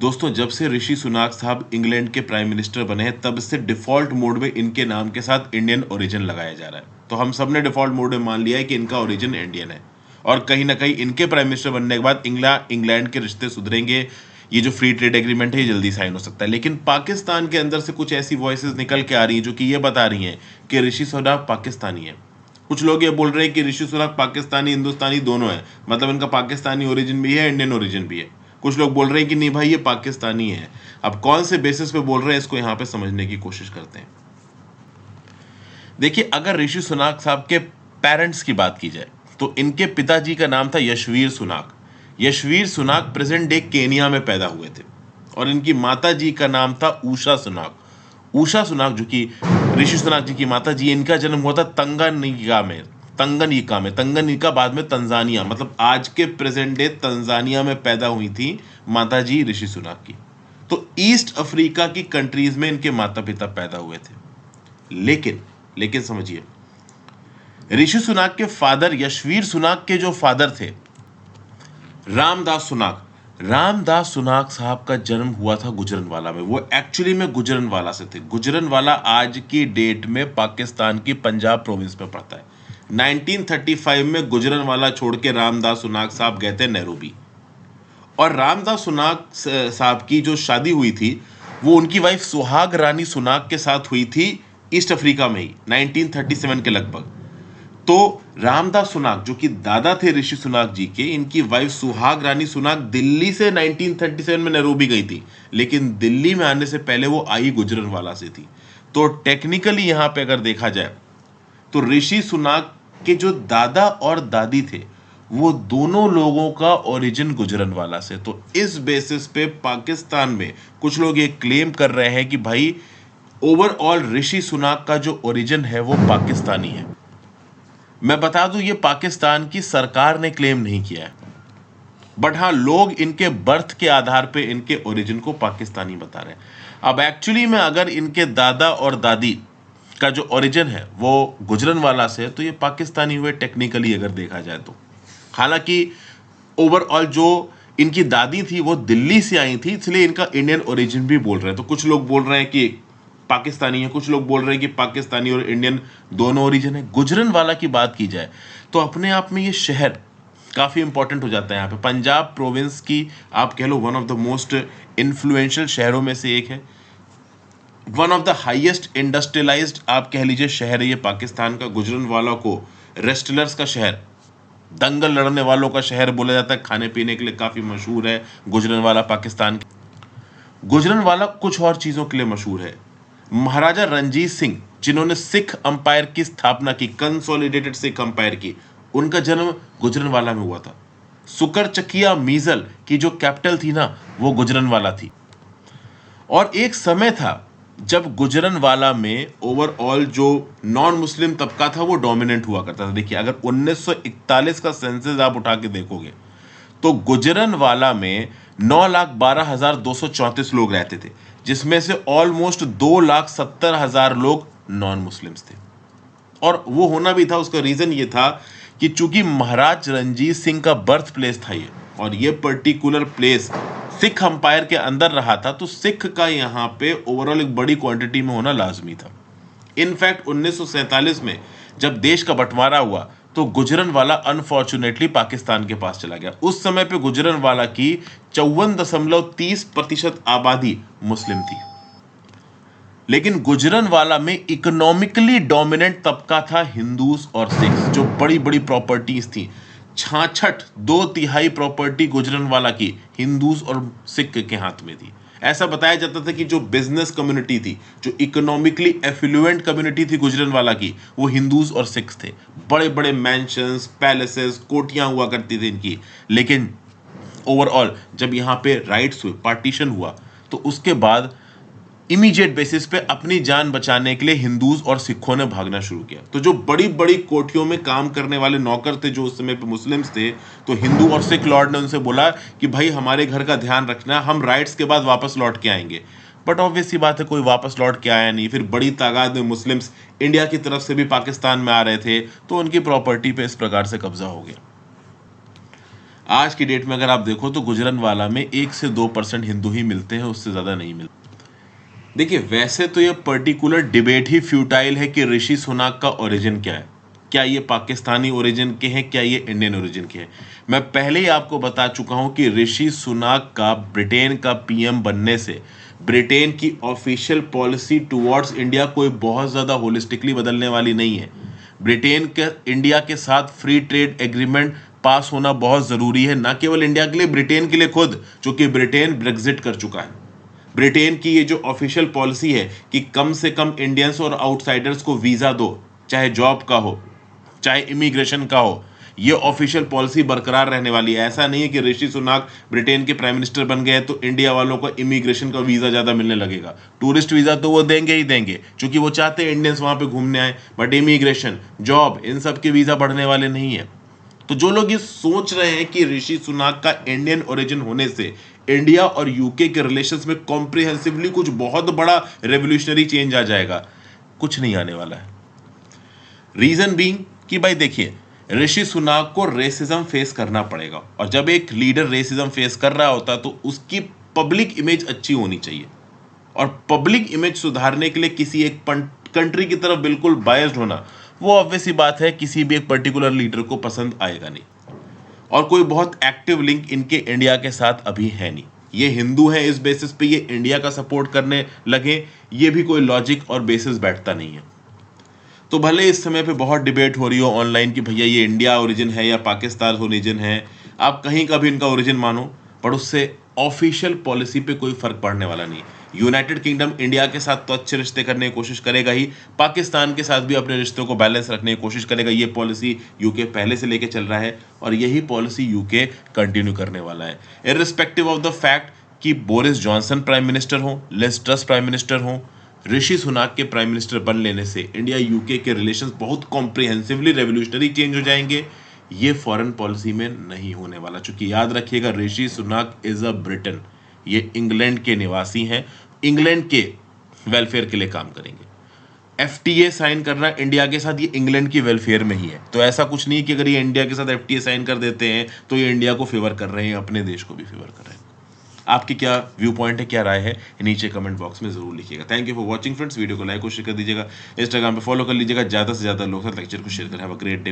दोस्तों, जब से ऋषि सुनाक साहब इंग्लैंड के प्राइम मिनिस्टर बने हैं, तब से डिफ़ॉल्ट मोड में इनके नाम के साथ इंडियन ओरिजिन लगाया जा रहा है। तो हम सब ने डिफ़ॉल्ट मोड में मान लिया है कि इनका ओरिजिन इंडियन है और कहीं न कहीं इनके प्राइम मिनिस्टर बनने के बाद इंग्लैंड के रिश्ते सुधरेंगे। ये जो फ्री ट्रेड एग्रीमेंट है, ये जल्दी साइन हो सकता है। लेकिन पाकिस्तान के अंदर से कुछ ऐसी वॉइसेज़ निकल के आ रही हैं, जो कि ये बता रही हैं कि ऋषि सुनाक पाकिस्तानी है। कुछ लोग ये बोल रहे हैं कि ऋषि सुनाक पाकिस्तानी, हिंदुस्तानी दोनों है, मतलब इनका पाकिस्तानी ओरिजिन भी है, इंडियन ओरिजिन भी है। कुछ लोग बोल रहे हैं कि नहीं भाई, ये पाकिस्तानी है। अब कौन से बेसिस पे बोल रहे हैं, इसको यहाँ पे समझने की कोशिश करते हैं। देखिए, अगर ऋषि सुनाक साहब के पेरेंट्स की बात की जाए, तो इनके पिताजी का नाम था Yashveer Sunak. Yashveer Sunak present day Kenya में पैदा हुए थे और इनकी माता जी का नाम था उषा सुनाक। उषा सुनाक, जो कि ऋषि सुनाक जी की माता जी, इनका जन्म हुआ था तंगनिका बाद में तंजानिया, मतलब आज के प्रेजेंट डे तंजानिया में पैदा हुई थी माता जी ऋषि सुनाक की। तो ईस्ट अफ्रीका की कंट्रीज में इनके माता पिता पैदा हुए थे। लेकिन समझिए, ऋषि सुनाक के फादर यशवीर सुनाक के जो फादर थे रामदास सुनाक साहब का जन्म हुआ था गुजरनवाला में। वो एक्चुअली में गुजरनवाला से थे। गुजरनवाला आज की डेट में पाकिस्तान की पंजाब प्रोविंस में पड़ता है। 1935 में गुजरनवाला छोड़ के रामदास सुनाक साहब गए थे नैरोबी, और रामदास सुनाक साहब की जो शादी हुई थी, वो उनकी वाइफ सुहाग रानी सुनाक के साथ हुई थी ईस्ट अफ्रीका में ही 1937 के लगभग। तो रामदास सुनाक, जो कि दादा थे ऋषि सुनाक जी के, इनकी वाइफ सुहाग रानी सुनाक दिल्ली से 1937 में नैरोबी गई थी, लेकिन दिल्ली में आने से पहले वो आई गुजरनवाला से थी। तो टेक्निकली यहां पे अगर देखा जाए, तो ऋषि सुनाक के जो दादा और दादी थे, वो दोनों लोगों का ओरिजिन गुजरनवाला से। तो इस बेसिस पे पाकिस्तान में कुछ लोग ये क्लेम कर रहे हैं कि भाई, ओवरऑल ऋषि सुनाक का जो ओरिजिन है वो पाकिस्तानी है। मैं बता दूं, ये पाकिस्तान की सरकार ने क्लेम नहीं किया है, बट हाँ, लोग इनके बर्थ के आधार पे इनके ओरिजिन को पाकिस्तानी बता रहे हैं। अब एक्चुअली में अगर इनके दादा और दादी का जो ओरिजिन है वो गुजरनवाला से है, तो ये पाकिस्तानी हुए टेक्निकली अगर देखा जाए तो। हालांकि ओवरऑल जो इनकी दादी थी वो दिल्ली से आई थी, इसलिए इनका इंडियन ओरिजिन भी बोल रहे हैं। तो कुछ लोग बोल रहे हैं कि पाकिस्तानी है, कुछ लोग बोल रहे हैं कि पाकिस्तानी और इंडियन दोनों ओरिजिन है। गुजरनवाला की बात की जाए तो अपने आप में ये शहर काफ़ी इंपॉर्टेंट हो जाता है। यहाँ पे पंजाब प्रोविंस की आप कह लो one of the most influential शहरों में से एक है। One of the highest industrialized आप कह लीजिए शहर है ये पाकिस्तान का। गुजरनवाला को रेस्टलर्स का शहर, दंगल लड़ने वालों का शहर बोला जाता है। खाने पीने के लिए काफ़ी मशहूर है गुजरनवाला पाकिस्तान। गुजरनवाला कुछ और चीज़ों के लिए मशहूर है। महाराजा रणजीत सिंह, जिन्होंने सिख अंपायर की स्थापना की, कंसोलिडेटेड सिख अंपायर की, उनका जन्म गुजरनवाला में हुआ था। सुकरचकिया मीज़ल की जो कैपिटल थी ना, वो गुजरनवाला थी। और एक समय था जब गुजरनवाला में ओवरऑल जो नॉन मुस्लिम तबका था वो डोमिनेंट हुआ करता था। देखिए, अगर 1941 का सेंसस आप उठा के देखोगे तो गुजरनवाला में 9,12,234 लोग रहते थे, जिसमें से ऑलमोस्ट 2,70,000 लोग नॉन मुस्लिम्स थे। और वो होना भी था, उसका रीजन ये था कि चूंकि महाराज रणजीत सिंह का बर्थ प्लेस था ये, और ये पर्टिकुलर प्लेस सिख अंपायर के अंदर रहा था, तो सिख का यहाँ पे ओवरऑल एक बड़ी क्वांटिटी में होना लाजमी था। इनफैक्ट 1947 में जब देश का बंटवारा हुआ तो गुजरनवाला अनफॉर्चुनेटली पाकिस्तान के पास चला गया। उस समय पे गुजरनवाला की 54.30% आबादी मुस्लिम थी। लेकिन गुजरनवाला में इकोनॉमिकली डोमिनेंट तबका था हिंदूज और सिख्स, जो बड़ी बड़ी प्रॉपर्टीज थी। 66 2/3 प्रॉपर्टी गुजरनवाला की हिंदूज और सिख के हाथ में थी। ऐसा बताया जाता था कि जो बिजनेस कम्युनिटी थी, जो इकोनॉमिकली एफ्लुएंट कम्युनिटी थी गुजरनवाला की, वो हिंदूज और सिख्स थे। बड़े बड़े मैंशंस, पैलेसेस, कोठियां हुआ करती थी इनकी। लेकिन ओवरऑल जब यहाँ पे राइट्स हुए, पार्टीशन हुआ, तो उसके बाद इमीडिएट बेसिस पे अपनी जान बचाने के लिए हिंदूज और सिखों ने भागना शुरू किया। तो जो बड़ी बड़ी कोठियों में काम करने वाले नौकर थे, जो उस समय पे मुस्लिम्स थे, तो हिंदू और सिख लॉर्ड ने उनसे बोला कि भाई हमारे घर का ध्यान रखना, हम राइट्स के बाद वापस लौट के आएंगे। बट ऑब्वियस सी बात है, कोई वापस लौट के आया नहीं। फिर बड़ी तादाद में मुस्लिम्स इंडिया की तरफ से भी पाकिस्तान में आ रहे थे, तो उनकी प्रॉपर्टी पे इस प्रकार से कब्जा हो गया। आज की डेट में अगर आप देखो तो गुजरनवाला में 1 से 2% हिंदू ही मिलते हैं, उससे ज़्यादा नहीं मिलते। देखिए, वैसे तो ये पर्टिकुलर डिबेट ही फ्यूटाइल है कि ऋषि सुनाक का ओरिजिन क्या है। क्या ये पाकिस्तानी ओरिजिन के हैं, क्या ये इंडियन ओरिजिन के हैं। मैं पहले ही आपको बता चुका हूं कि ऋषि सुनाक का ब्रिटेन का पीएम बनने से ब्रिटेन की ऑफिशियल पॉलिसी टुवर्ड्स इंडिया कोई बहुत ज़्यादा होलिस्टिकली बदलने वाली नहीं है। ब्रिटेन के इंडिया के साथ फ्री ट्रेड एग्रीमेंट पास होना बहुत ज़रूरी है, ना केवल इंडिया के लिए, ब्रिटेन के लिए खुद, चूंकि ब्रिटेन ब्रेग्जिट कर चुका है। ब्रिटेन की ये जो ऑफिशियल पॉलिसी है कि कम से कम इंडियंस और आउटसाइडर्स को वीज़ा दो, चाहे जॉब का हो चाहे इमिग्रेशन का हो, ये ऑफिशियल पॉलिसी बरकरार रहने वाली है। ऐसा नहीं है कि ऋषि सुनाक ब्रिटेन के प्राइम मिनिस्टर बन गए तो इंडिया वालों को इमिग्रेशन का वीज़ा ज़्यादा मिलने लगेगा। टूरिस्ट वीज़ा तो वो देंगे ही देंगे, क्योंकि वो चाहते हैं इंडियंस वहाँ पे घूमने आए, बट इमिग्रेशन, जॉब, इन सब के वीज़ा बढ़ने वाले नहीं है। तो जो लोग ये सोच रहे हैं कि ऋषि सुनाक का इंडियन ओरिजिन होने से इंडिया और यूके के रिलेशंस में कॉम्प्रिहेंसिवली कुछ बहुत बड़ा रेवोल्यूशनरी चेंज आ जाएगा, कुछ नहीं आने वाला है। रीजन बीइंग कि भाई देखिए, ऋषि सुनाक को रेसिज्म फेस करना पड़ेगा, और जब एक लीडर रेसिज्म फेस कर रहा होता तो उसकी पब्लिक इमेज अच्छी होनी चाहिए, और पब्लिक इमेज सुधारने के लिए किसी एक कंट्री की तरफ बिल्कुल बायस्ड होना, वो ऑब्वियस ही बात है किसी भी एक पर्टिकुलर लीडर को पसंद आएगा नहीं। और कोई बहुत एक्टिव लिंक इनके इंडिया के साथ अभी है नहीं। ये हिंदू हैं, इस बेसिस पे ये इंडिया का सपोर्ट करने लगे, ये भी कोई लॉजिक और बेसिस बैठता नहीं है। तो भले इस समय पे बहुत डिबेट हो रही हो ऑनलाइन कि भैया ये इंडिया ओरिजिन है या पाकिस्तान ओरिजिन है, आप कहीं का भी इनका ओरिजिन मानो, पर उससे ऑफिशियल पॉलिसी पे कोई फर्क पड़ने वाला नहीं। यूनाइटेड किंगडम इंडिया के साथ तो अच्छे रिश्ते करने की कोशिश करेगा ही, पाकिस्तान के साथ भी अपने रिश्तों को बैलेंस रखने की कोशिश करेगा। ये पॉलिसी यूके पहले से लेके चल रहा है, और यही पॉलिसी यूके कंटिन्यू करने वाला है, इर्रिस्पेक्टिव ऑफ द फैक्ट कि बोरिस जॉनसन प्राइम मिनिस्टर हो, लिज ट्रस प्राइम मिनिस्टर हो। ऋषि सुनाक के प्राइम मिनिस्टर बन लेने से इंडिया यूके के रिलेशंस बहुत कॉम्प्रिहेंसिवली रेवोल्यूशनरी चेंज हो जाएंगे। ये फॉरेन पॉलिसी में नहीं होने वाला, क्योंकि याद रखिएगा ऋषि सुनाक इज अ ब्रिटेन, ये इंग्लैंड के निवासी हैं, इंग्लैंड के वेलफेयर के लिए काम करेंगे। एफटीए साइन करना इंडिया के साथ, ये इंग्लैंड की वेलफेयर में ही है। तो ऐसा कुछ नहीं कि अगर ये इंडिया के साथ एफटीए साइन कर देते हैं तो ये इंडिया को फेवर कर रहे हैं, अपने देश को भी फेवर कर रहे हैं। आपकी क्या व्यू पॉइंट है, क्या राय है, नीचे कमेंट बॉक्स में जरूर लिखिएगा। Thank you for watching friends. Video को लाइक और शेयर कर दीजिएगा, इंस्टाग्राम पे फॉलो कर लीजिएगा, ज़्यादा से ज़्यादा लोग लेक्चर को शेयर करें। Have a great day.